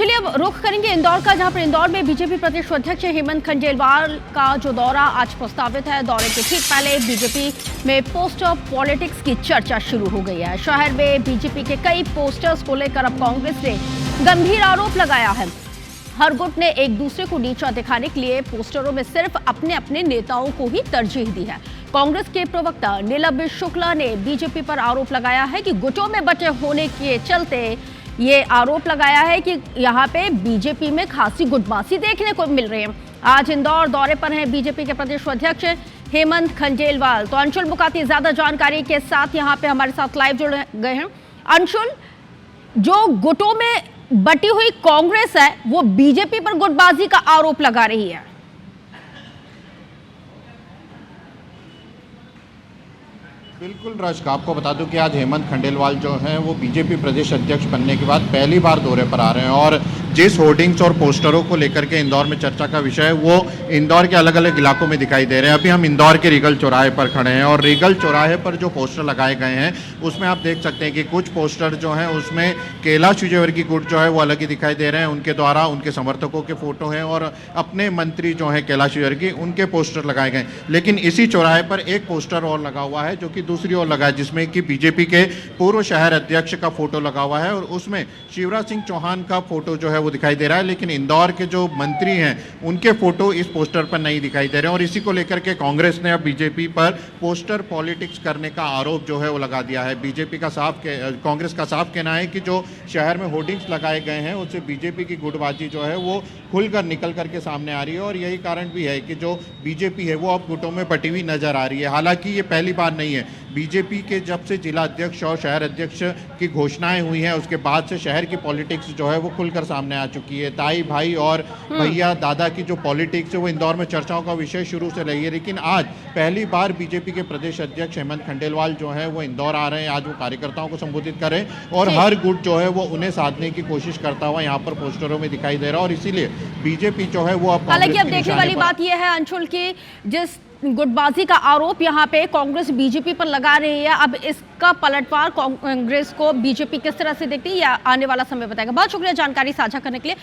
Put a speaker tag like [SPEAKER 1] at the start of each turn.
[SPEAKER 1] चलिए अब रुख करेंगे इंदौर का, जहां पर इंदौर में बीजेपी प्रदेश अध्यक्ष हेमंत खंडेलवाल का जो दौरा आज प्रस्तावित है। दौरे के ठीक पहले बीजेपी में पोस्टर पॉलिटिक्स की चर्चा शुरू हो गई है। शहर में बीजेपी के कई पोस्टर्स को लेकर अब कांग्रेस ने गंभीर आरोप लगाया है। हर गुट ने एक दूसरे को नीचा दिखाने के लिए पोस्टरों में सिर्फ अपने अपने नेताओं को ही तरजीह दी है। कांग्रेस के प्रवक्ता नीलम शुक्ला ने बीजेपी पर आरोप लगाया है कि गुटों में बटे होने के चलते ये आरोप लगाया है कि यहाँ पे बीजेपी में खासी गुटबाजी देखने को मिल रही है। आज इंदौर दौरे पर हैं बीजेपी के प्रदेश अध्यक्ष हेमंत खंडेलवाल। तो अंशुल मुकाती ज्यादा जानकारी के साथ यहाँ पे हमारे साथ लाइव जुड़ गए हैं। अंशुल, जो गुटों में बटी हुई कांग्रेस है वो बीजेपी पर गुटबाजी का आरोप लगा रही है।
[SPEAKER 2] बिल्कुल रश्क, आपको बता दूं कि आज हेमंत खंडेलवाल जो हैं वो बीजेपी प्रदेश अध्यक्ष बनने के बाद पहली बार दौरे पर आ रहे हैं और जिस होर्डिंग्स और पोस्टरों को लेकर के इंदौर में चर्चा का विषय है वो इंदौर के अलग अलग इलाकों में दिखाई दे रहे हैं। अभी हम इंदौर के रीगल चौराहे पर खड़े हैं और रीगल चौराहे पर जो पोस्टर लगाए गए हैं उसमें आप देख सकते हैं कि कुछ पोस्टर जो हैं उसमें कैलाश विजयवर्गीय गुट जो है वो अलग ही दिखाई दे रहे हैं। उनके द्वारा उनके समर्थकों के फोटो हैं और अपने मंत्री जो है कैलाश विजयवर्गीय उनके पोस्टर लगाए गए। लेकिन इसी चौराहे पर एक पोस्टर और लगा हुआ है जो कि दूसरी ओर लगा है, जिसमें कि बीजेपी के पूर्व शहर अध्यक्ष का फोटो लगा हुआ है और उसमें शिवराज सिंह चौहान का फोटो जो है वो दिखाई दे रहा है। लेकिन इंदौर के जो मंत्री हैं उनके फोटो इस पोस्टर पर नहीं दिखाई दे रहे हैं और इसी को लेकर के कांग्रेस ने अब बीजेपी पर पोस्टर पॉलिटिक्स करने का आरोप जो है वो लगा दिया है। कांग्रेस का साफ कहना है कि जो शहर में होर्डिंग्स लगाए गए हैं उससे बीजेपी की गुटबाजी जो है वो खुलकर निकल करके सामने आ रही है और यही कारण भी है कि जो बीजेपी है वो अब गुटों में बटी हुई नजर आ रही है। हालांकि ये पहली बार नहीं है, बीजेपी के जब से जिला अध्यक्ष और शहर अध्यक्ष की घोषणाएं हुई हैं उसके बाद से शहर की पॉलिटिक्स जो है वो खुलकर सामने आ चुकी है। ताई भाई और भैया दादा की जो पॉलिटिक्स है वो इंदौर में चर्चाओं का विषय शुरू से रही है। लेकिन आज पहली बार बीजेपी के प्रदेश अध्यक्ष हेमंत खंडेलवाल जो है वो इंदौर आ रहे हैं। आज वो कार्यकर्ताओं को संबोधित कर रहे हैं और हर गुट जो है वो उन्हें साधने की कोशिश करता हुआ यहाँ पर पोस्टरों में दिखाई दे रहा है और इसीलिए बीजेपी जो है वो अब
[SPEAKER 1] हालांकि अब देखने वाली बात यह है अंशुल की जिस गुटबाजी का आरोप यहाँ पे कांग्रेस बीजेपी पर लगा रही है, अब इसका पलटवार कांग्रेस को बीजेपी किस तरह से देखती है या आने वाला समय बताएगा। बहुत शुक्रिया जानकारी साझा करने के लिए।